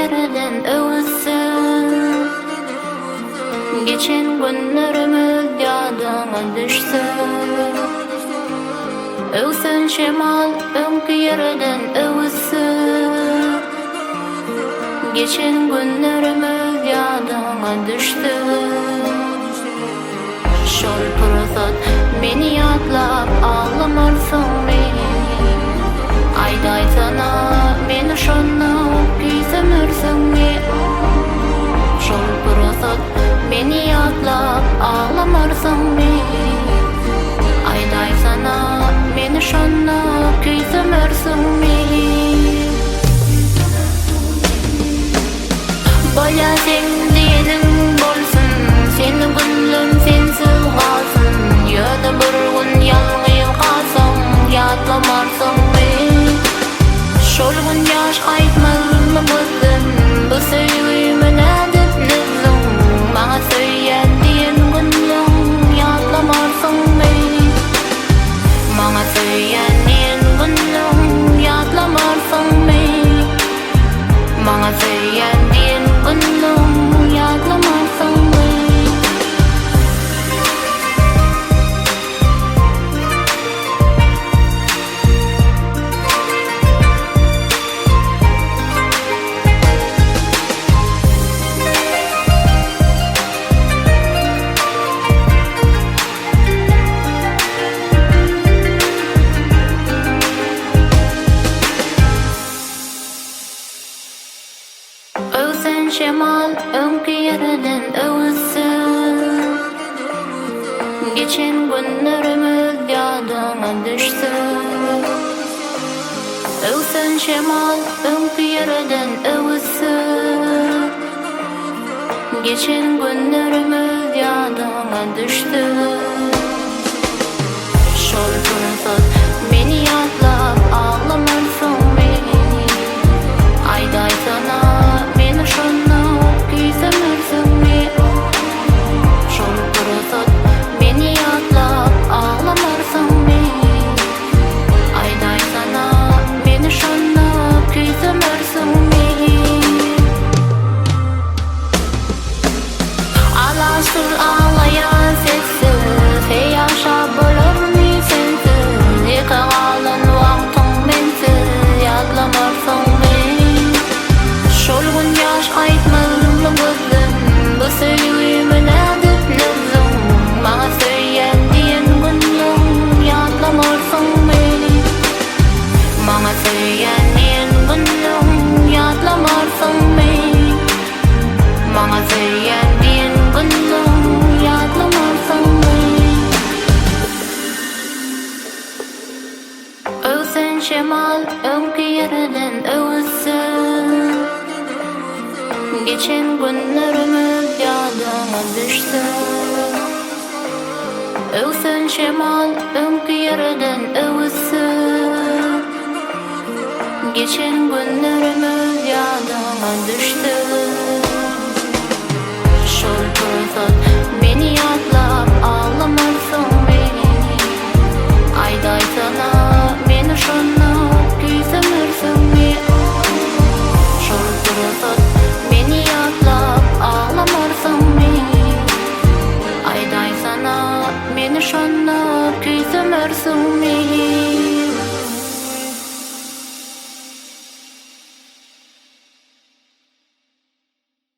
yerden övülsün. Geçen günlerimiz yadıma düşsün. Övsün şemal önkü yerden övülsün. Geçen günlerimiz yadıma düştü. Şol fırsat beni yatlap ağlamarsın beni. Ayday sana beni şonlap küysümürsün mi? Şol fırsat beni yatlap ağlamarsın mi? Ayday sana beni şonlap küysümürsün mi? Baya sen diyelim bolsun, seni gönlüm sensiz kalsın. Ya da bir gün yalnız kalsam, yatlamarsın mi? Şol gün yaş aytmazlı bızdın, bu sevgimi nedip nizim. Bana söyleyen diyen gönlüm, yatlamarsın mi? Bana söyleyen diyen gönlüm, yatlamarsın mi? Bana söyleyen diyen gönlüm, yatlamarsın mi? Övsün şemal önkü yerden övülsün. Geçen günlerimiz yadıma düşsün. Övsün şemal önkü yerden övülsün. Geçen günlerimiz yadıma düştü. Şol fırsat beni yatlap ağlamarsın beni. Ayday sana beni şonlap küysümürsün mi? Şol fırsat beni yatlap ağlamarsın mi? Ayday sana beni şonlap küysümürsün mi? Alasır ağlayan sessiz, hey yaşa bulur mi sensiz? Yıkağalın vaktin bensiz, yatlamarsın mi? Şol gün yaş aytmazlı bızdın, bu sevgimi nedip nizim. Bana söyleyen diyen gönlüm, yatlamarsın beni. Bana söyleyen diyen gönlüm, yatlamarsın beni. Bana söyleyen diyen gönlüm, yatlamarsın beni. Övsün şemal önkü yerden övülsün. Geçen günlerimiz yadıma düşsün. Övsün şemal önkü yerden övülsün. Geçen günlerimiz yadıma düştü.